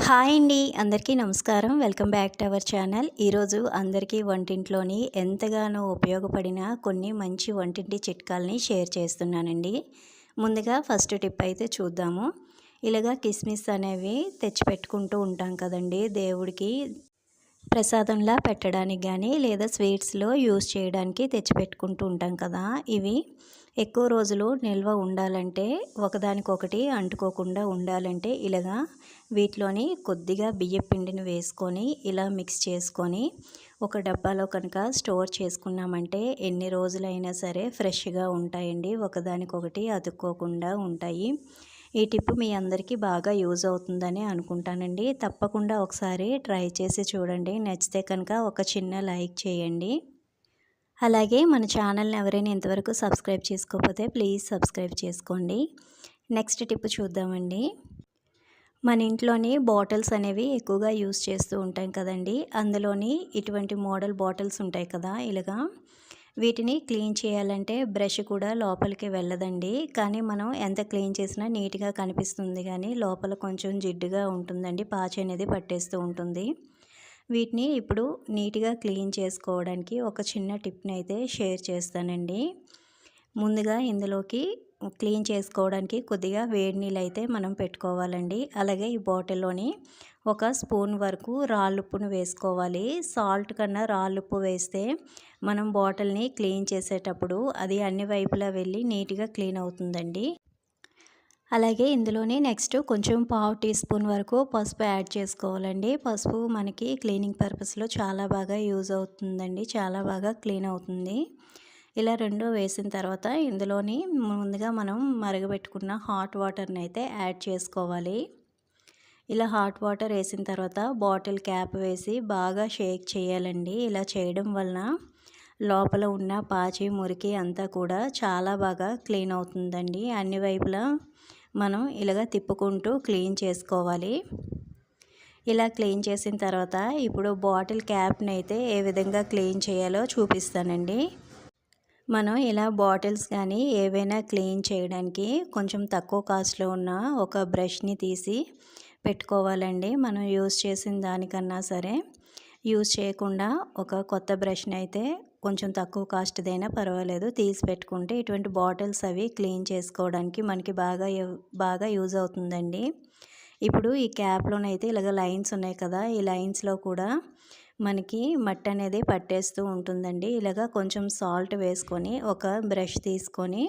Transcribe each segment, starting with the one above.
Hi అండి. అందరికీ నమస్కారం. Welcome back to our channel. ఈరోజు అందరికీ వంటింట్లోని ఎంతగానో ఉపయోగపడిన కొన్ని మంచి వంటింటి చిట్కాలని షేర్ చేస్తున్నానండి. ముందుగా ఫస్ట్ టిప్ అయితే చూద్దాము. ఇలాగా కిస్మిస్ అనేవి తెచ్చిపెట్టుకుంటూ ఉంటాం కదండి దేవుడికి ప్రసాదంలా పెట్టడానికి కానీ లేదా స్వీట్స్లో యూస్ చేయడానికి తెచ్చిపెట్టుకుంటూ ఉంటాం కదా. ఇవి ఎక్కువ రోజులు నిల్వ ఉండాలంటే ఒకదానికొకటి అంటుకోకుండా ఉండాలంటే ఇలాగా వీటిలోని కొద్దిగా బియ్యం పిండిని వేసుకొని ఇలా మిక్స్ చేసుకొని ఒక డబ్బాలో కనుక స్టోర్ చేసుకున్నామంటే ఎన్ని రోజులైనా సరే ఫ్రెష్గా ఉంటాయండి. ఒకదానికొకటి అతుక్కోకుండా ఉంటాయి. ఈ టిప్ మీ అందరికీ బాగా యూజ్ అవుతుందని అనుకుంటానండి. తప్పకుండా ఒకసారి ట్రై చేసి చూడండి. నచ్చితే కనుక ఒక చిన్న లైక్ చేయండి. అలాగే మన ఛానల్ని ఎవరైనా ఇంతవరకు సబ్స్క్రైబ్ చేసుకోకపోతే ప్లీజ్ సబ్స్క్రైబ్ చేసుకోండి. నెక్స్ట్ టిప్ చూద్దామండి. మన ఇంట్లోని బాటిల్స్ అనేవి ఎక్కువగా యూస్ చేస్తూ ఉంటాం కదండి. అందులోని ఇటువంటి మోడల్ బాటిల్స్ ఉంటాయి కదా. ఇలాగా వీటిని క్లీన్ చేయాలంటే బ్రష్ కూడా లోపలికి వెళ్ళదండి. కానీ మనం ఎంత క్లీన్ చేసినా నీట్గా కనిపిస్తుంది, కానీ లోపల కొంచెం జిడ్డుగా ఉంటుందండి. పాచి అనేది పట్టేస్తూ ఉంటుంది. వీటిని ఇప్పుడు నీట్గా క్లీన్ చేసుకోవడానికి ఒక చిన్న టిప్ని అయితే షేర్ చేస్తానండి. ముందుగా ఇందులోకి క్లీన్ చేసుకోవడానికి కొద్దిగా వేడి నీళ్ళు అయితే మనం పెట్టుకోవాలండి. అలాగే ఈ బాటిల్లోని ఒక స్పూన్ వరకు రాళ్ళుప్పును వేసుకోవాలి. సాల్ట్ కన్నా రాళ్ళుప్పు వేస్తే మనం బాటిల్ని క్లీన్ చేసేటప్పుడు అది అన్ని వైపులా వెళ్ళి నీట్గా క్లీన్ అవుతుందండి. అలాగే ఇందులోనే నెక్స్ట్ కొంచెం పావు టీ స్పూన్ వరకు పసుపు యాడ్ చేసుకోవాలండి. పసుపు మనకి క్లీనింగ్ పర్పస్లో చాలా బాగా యూజ్ అవుతుందండి. చాలా బాగా క్లీన్ అవుతుంది. ఇలా రెండు వేసిన తర్వాత ఇందులోని ముందుగా మనం మరగబెట్టుకున్న హాట్ వాటర్ని అయితే యాడ్ చేసుకోవాలి. ఇలా హాట్ వాటర్ వేసిన తర్వాత బాటిల్ క్యాప్ వేసి బాగా షేక్ చేయాలండి. ఇలా చేయడం వలన లోపల ఉన్న పాచి మురికి అంతా కూడా చాలా బాగా క్లీన్ అవుతుందండి. అన్ని వైపులా మనం ఇలాగ తిప్పుకుంటూ క్లీన్ చేసుకోవాలి. ఇలా క్లీన్ చేసిన తర్వాత ఇప్పుడు బాటిల్ క్యాప్ని అయితే ఏ విధంగా క్లీన్ చేయాలో చూపిస్తానండి. మనం ఇలా బాటిల్స్ కానీ ఏవైనా క్లీన్ చేయడానికి కొంచెం తక్కువ కాస్ట్లో ఉన్న ఒక బ్రష్ని తీసి పెట్టుకోవాలండి. మనం యూజ్ చేసిన దానికన్నా సరే యూజ్ చేయకుండా ఒక కొత్త బ్రష్ని అయితే కొంచెం తక్కువ కాస్ట్దైనా పర్వాలేదు తీసి పెట్టుకుంటే ఇటువంటి బాటిల్స్ అవి క్లీన్ చేసుకోవడానికి మనకి బాగా యూజ్ అవుతుందండి. ఇప్పుడు ఈ క్యాప్లోనైతే ఇలాగ లైన్స్ ఉన్నాయి కదా, ఈ లైన్స్లో కూడా మనకి మట్టి అనేది పట్టేస్తూ ఉంటుందండి. ఇలాగ కొంచెం సాల్ట్ వేసుకొని ఒక బ్రష్ తీసుకొని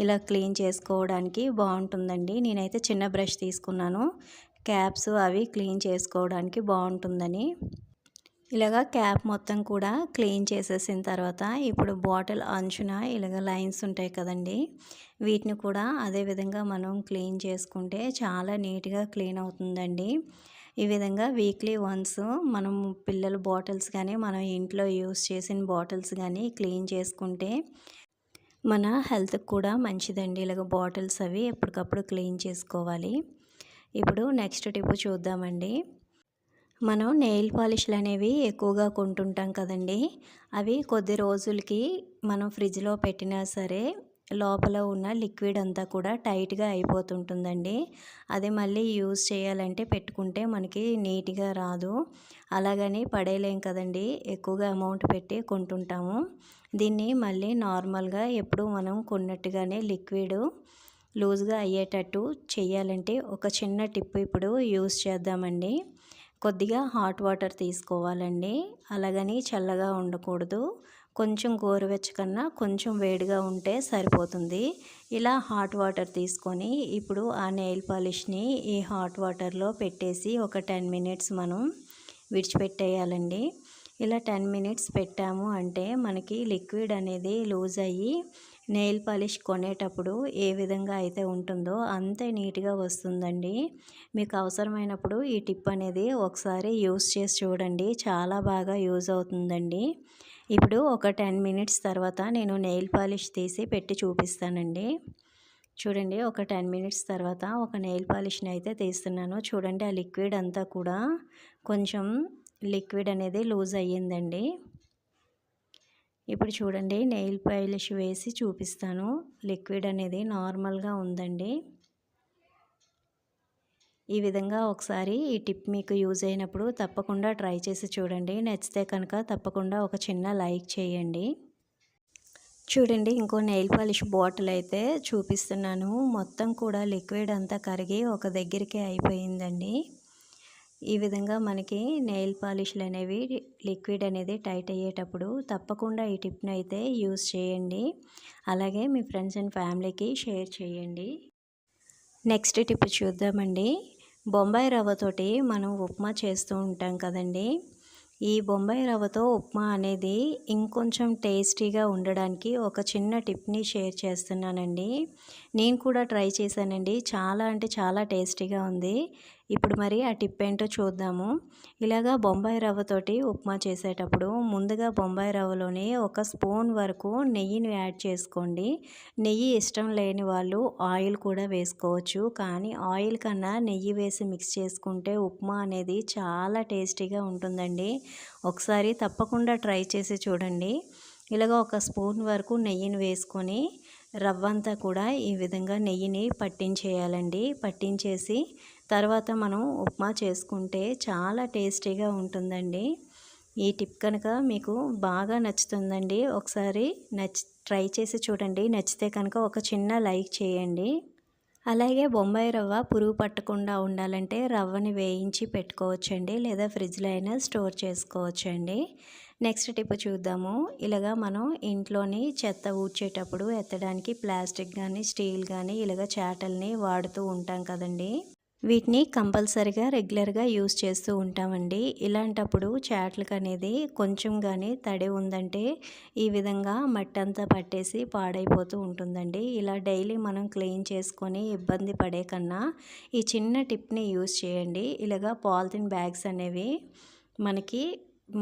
ఇలా క్లీన్ చేసుకోవడానికి బాగుంటుందండి. నేనైతే చిన్న బ్రష్ తీసుకున్నాను, క్యాప్స్ అవి క్లీన్ చేసుకోవడానికి బాగుంటుందని. ఇలాగా క్యాప్ మొత్తం కూడా క్లీన్ చేసేసిన తర్వాత ఇప్పుడు బాటిల్ అంచున ఇలాగ లైన్స్ ఉంటాయి కదండి, వీటిని కూడా అదే విధంగా మనం క్లీన్ చేసుకుంటే చాలా నీట్గా క్లీన్ అవుతుందండి. ఈ విధంగా వీక్లీ వన్స్ మనం పిల్లల బాటిల్స్ కానీ మనం ఇంట్లో యూస్ చేసిన బాటిల్స్ కానీ క్లీన్ చేసుకుంటే మన హెల్త్కి కూడా మంచిదండి. ఇలాగ బాటిల్స్ అవి ఎప్పటికప్పుడు క్లీన్ చేసుకోవాలి. ఇప్పుడు నెక్స్ట్ టిప్ చూద్దామండి. మనం నెయిల్ పాలిష్లు అనేవి ఎక్కువగా కొంటుంటాం కదండి. అవి కొద్ది రోజులకి మనం ఫ్రిడ్జ్లో పెట్టినా సరే లోపల ఉన్న లిక్విడ్ అంతా కూడా టైట్గా అయిపోతుంటుందండి. అది మళ్ళీ యూజ్ చేయాలంటే పెట్టుకుంటే మనకి నీట్గా రాదు. అలాగని పడేయలేం కదండి, ఎక్కువగా అమౌంట్ పెట్టి కొంటుంటాము. దీన్ని మళ్ళీ నార్మల్గా ఎప్పుడు మనం కొన్నట్టుగానే లిక్విడ్ లూజ్గా అయ్యేటట్టు చేయాలంటే ఒక చిన్న టిప్ ఇప్పుడు యూజ్ చేద్దామండి. కొద్దిగా హాట్ వాటర్ తీసుకోవాలండి. అలాగని చల్లగా ఉండకూడదు, కొంచెం గోరువెచ్చ కన్నా కొంచెం వేడిగా ఉంటే సరిపోతుంది. ఇలా హాట్ వాటర్ తీసుకొని ఇప్పుడు ఆ నెయిల్ పాలిష్ని ఈ హాట్ వాటర్లో పెట్టేసి ఒక 10 మినిట్స్ మనం విడిచిపెట్టేయాలండి. ఇలా 10 మినిట్స్ పెట్టాము అంటే మనకి లిక్విడ్ అనేది లూజ్ అయ్యి నెయిల్ పాలిష్ కొనేటప్పుడు ఏ విధంగా అయితే ఉంటుందో అంతే నీట్గా వస్తుందండి. మీకు అవసరమైనప్పుడు ఈ టిప్ అనేది ఒకసారి యూస్ చేసి చూడండి, చాలా బాగా యూజ్ అవుతుందండి. ఇప్పుడు ఒక 10 మినిట్స్ తర్వాత నేను నెయిల్ పాలిష్ తీసి పెట్టి చూపిస్తానండి. చూడండి, ఒక 10 మినిట్స్ తర్వాత ఒక నెయిల్ పాలిష్ని అయితే తీస్తున్నాను. చూడండి, ఆ లిక్విడ్ అంతా కూడా కొంచెం లిక్విడ్ అనేది లూజ్ అయ్యిందండి. ఇప్పుడు చూడండి, నెయిల్ పాలిష్ వేసి చూపిస్తాను. లిక్విడ్ అనేది నార్మల్గా ఉందండి. ఈ విధంగా ఒకసారి ఈ టిప్ మీకు యూజ్ అయినప్పుడు తప్పకుండా ట్రై చేసి చూడండి. నచ్చితే కనుక తప్పకుండా ఒక చిన్న లైక్ చేయండి. చూడండి, ఇంకో నెయిల్ పాలిష్ బాటిల్ అయితే చూపిస్తున్నాను. మొత్తం కూడా లిక్విడ్ అంతా కరిగి ఒక దగ్గరికి అయిపోయిందండి. ఈ విధంగా మనకి నెయిల్ పాలిష్లు అనేవి లిక్విడ్ అనేది టైట్ అయ్యేటప్పుడు తప్పకుండా ఈ టిప్ని అయితే యూజ్ చేయండి. అలాగే మీ ఫ్రెండ్స్ అండ్ ఫ్యామిలీకి షేర్ చేయండి. నెక్స్ట్ టిప్ చూద్దామండి. బొంబాయి రవ్వతోటి మనం ఉప్మా చేస్తూ ఉంటాం కదండి. ఈ బొంబాయి రవ్వతో ఉప్మా అనేది ఇంకొంచెం టేస్టీగా ఉండడానికి ఒక చిన్న టిప్ని షేర్ చేస్తున్నానండి. నేను కూడా ట్రై చేశానండి. చాలా అంటే చాలా టేస్టీగా ఉంది. ఇప్పుడు మరి ఆ టిప్ ఏంటో చూద్దాము. ఇలాగా బొంబాయి రవ్వతోటి ఉప్మా చేసేటప్పుడు ముందుగా బొంబాయి రవ్వలోని ఒక స్పూన్ వరకు నెయ్యిని యాడ్ చేసుకోండి. నెయ్యి ఇష్టం లేని వాళ్ళు ఆయిల్ కూడా వేసుకోవచ్చు. కానీ ఆయిల్ కన్నా నెయ్యి వేసి మిక్స్ చేసుకుంటే ఉప్మా అనేది చాలా టేస్టీగా ఉంటుందండి. ఒకసారి తప్పకుండా ట్రై చేసి చూడండి. ఇలాగ ఒక స్పూన్ వరకు నెయ్యిని వేసుకొని రవ్వంతా కూడా ఈ విధంగా నెయ్యిని పట్టించేయాలండి. పట్టించేసి తర్వాత మనం ఉప్మా చేసుకుంటే చాలా టేస్టీగా ఉంటుందండి. ఈ టిప్ కనుక మీకు బాగా నచ్చుతుందండి. ఒకసారి ట్రై చేసి చూడండి. నచ్చితే కనుక ఒక చిన్న లైక్ చేయండి. అలాగే బొంబాయి రవ్వ పురుగు పట్టకుండా ఉండాలంటే రవ్వని వేయించి పెట్టుకోవచ్చండి, లేదా ఫ్రిడ్జ్లో అయినా స్టోర్ చేసుకోవచ్చండి. నెక్స్ట్ టిప్ చూద్దాము. ఇలాగా మనం ఇంట్లోని చెత్త ఊడ్చేటప్పుడు ఎత్తడానికి ప్లాస్టిక్ కానీ స్టీల్ కానీ ఇలాగ చాటల్ని వాడుతూ ఉంటాం కదండి. వీటిని కంపల్సరిగా రెగ్యులర్గా యూస్ చేస్తూ ఉంటామండి. ఇలాంటప్పుడు చాట్లకు అనేది కొంచెం కానీ తడి ఉందంటే ఈ విధంగా మట్టంతా పట్టేసి పాడైపోతూ ఉంటుందండి. ఇలా డైలీ మనం క్లీన్ చేసుకొని ఇబ్బంది పడే కన్నా ఈ చిన్న టిప్ని యూస్ చేయండి. ఇలాగా పాలిథిన్ బ్యాగ్స్ అనేవి మనకి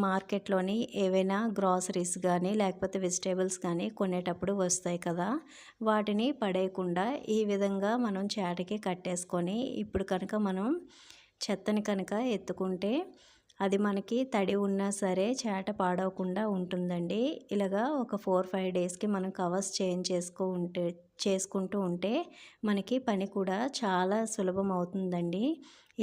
మార్కెట్లోని ఏవైనా గ్రాసరీస్ కానీ లేకపోతే వెజిటేబుల్స్ కానీ కొనేటప్పుడు వస్తాయి కదా, వాటిని పడేయకుండా ఈ విధంగా మనం చాటకి కట్టేసుకొని ఇప్పుడు కనుక మనం చెత్తని కనుక ఎత్తుకుంటే అది మనకి తడి ఉన్నా సరే చాట పాడవకుండా ఉంటుందండి. ఇలాగా ఒక 4-5 డేస్కి మనం కవర్స్ చేంజ్ చేసుకుంటూ ఉంటే మనకి పని కూడా చాలా సులభం అవుతుందండి.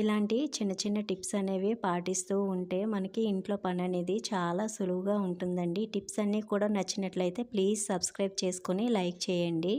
ఇలాంటి చిన్న చిన్న టిప్స్ అనేవి పాటిస్తూ ఉంటే మనకి ఇంట్లో పని అనేది చాలా సులువుగా ఉంటుందండి. టిప్స్ అన్నీ కూడా నచ్చినట్లయితే ప్లీజ్ సబ్స్క్రైబ్ చేసుకొని లైక్ చేయండి.